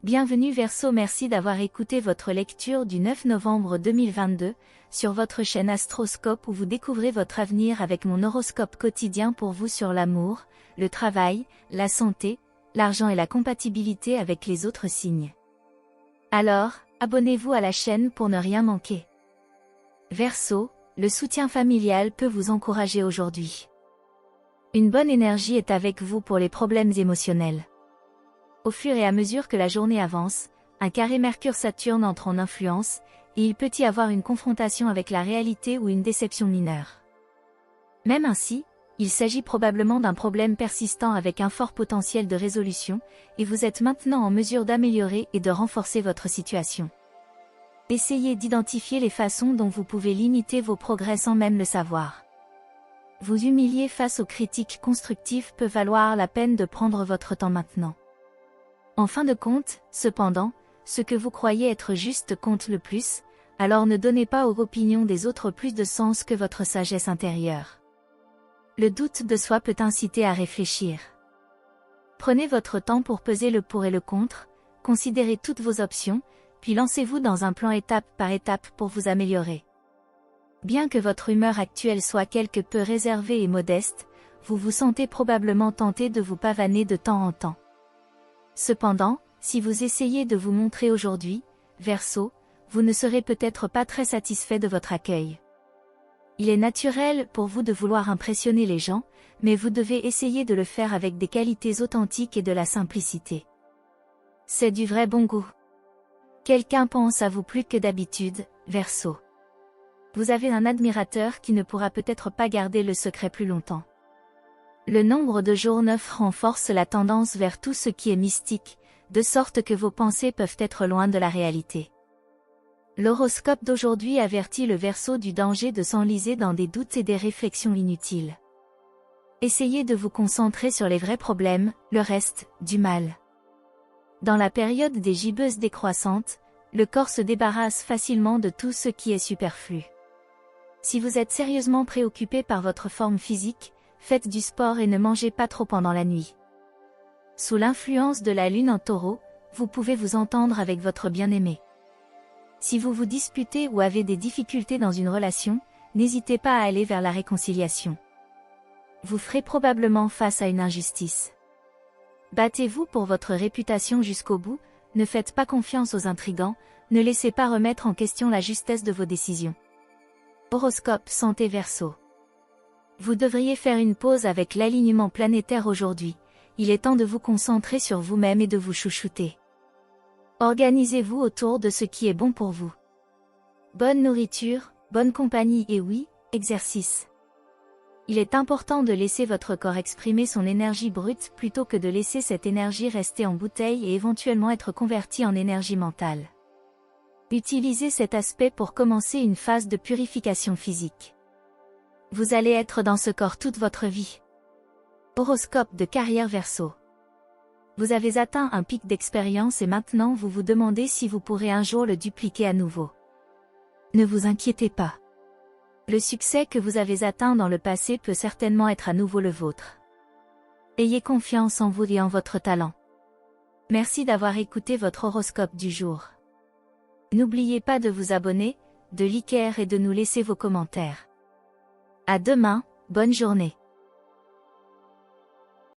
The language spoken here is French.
Bienvenue Verseau, merci d'avoir écouté votre lecture du 9 novembre 2022 sur votre chaîne Astroscope où vous découvrez votre avenir avec mon horoscope quotidien pour vous sur l'amour, le travail, la santé, l'argent et la compatibilité avec les autres signes. Alors, abonnez-vous à la chaîne pour ne rien manquer. Verseau, le soutien familial peut vous encourager aujourd'hui. Une bonne énergie est avec vous pour les problèmes émotionnels. Au fur et à mesure que la journée avance, un carré Mercure-Saturne entre en influence, et il peut y avoir une confrontation avec la réalité ou une déception mineure. Même ainsi, il s'agit probablement d'un problème persistant avec un fort potentiel de résolution, et vous êtes maintenant en mesure d'améliorer et de renforcer votre situation. Essayez d'identifier les façons dont vous pouvez limiter vos progrès sans même le savoir. Vous humilier face aux critiques constructives peut valoir la peine de prendre votre temps maintenant. En fin de compte, cependant, ce que vous croyez être juste compte le plus, alors ne donnez pas aux opinions des autres plus de sens que votre sagesse intérieure. Le doute de soi peut inciter à réfléchir. Prenez votre temps pour peser le pour et le contre, considérez toutes vos options, puis lancez-vous dans un plan étape par étape pour vous améliorer. Bien que votre humeur actuelle soit quelque peu réservée et modeste, vous vous sentez probablement tenté de vous pavaner de temps en temps. Cependant, si vous essayez de vous montrer aujourd'hui, Verseau, vous ne serez peut-être pas très satisfait de votre accueil. Il est naturel pour vous de vouloir impressionner les gens, mais vous devez essayer de le faire avec des qualités authentiques et de la simplicité. C'est du vrai bon goût. Quelqu'un pense à vous plus que d'habitude, Verseau. Vous avez un admirateur qui ne pourra peut-être pas garder le secret plus longtemps. Le nombre de jours 9 renforce la tendance vers tout ce qui est mystique, de sorte que vos pensées peuvent être loin de la réalité. L'horoscope d'aujourd'hui avertit le Verseau du danger de s'enliser dans des doutes et des réflexions inutiles. Essayez de vous concentrer sur les vrais problèmes, le reste, du mal. Dans la période des gibbeuses décroissantes, le corps se débarrasse facilement de tout ce qui est superflu. Si vous êtes sérieusement préoccupé par votre forme physique, faites du sport et ne mangez pas trop pendant la nuit. Sous l'influence de la lune en taureau, vous pouvez vous entendre avec votre bien-aimé. Si vous vous disputez ou avez des difficultés dans une relation, n'hésitez pas à aller vers la réconciliation. Vous ferez probablement face à une injustice. Battez-vous pour votre réputation jusqu'au bout, ne faites pas confiance aux intrigants, ne laissez pas remettre en question la justesse de vos décisions. Horoscope santé Verseau. Vous devriez faire une pause avec l'alignement planétaire aujourd'hui, il est temps de vous concentrer sur vous-même et de vous chouchouter. Organisez-vous autour de ce qui est bon pour vous. Bonne nourriture, bonne compagnie et oui, exercice. Il est important de laisser votre corps exprimer son énergie brute plutôt que de laisser cette énergie rester en bouteille et éventuellement être convertie en énergie mentale. Utilisez cet aspect pour commencer une phase de purification physique. Vous allez être dans ce corps toute votre vie. Horoscope de carrière Verseau. Vous avez atteint un pic d'expérience et maintenant vous vous demandez si vous pourrez un jour le dupliquer à nouveau. Ne vous inquiétez pas. Le succès que vous avez atteint dans le passé peut certainement être à nouveau le vôtre. Ayez confiance en vous et en votre talent. Merci d'avoir écouté votre horoscope du jour. N'oubliez pas de vous abonner, de liker et de nous laisser vos commentaires. À demain, bonne journée.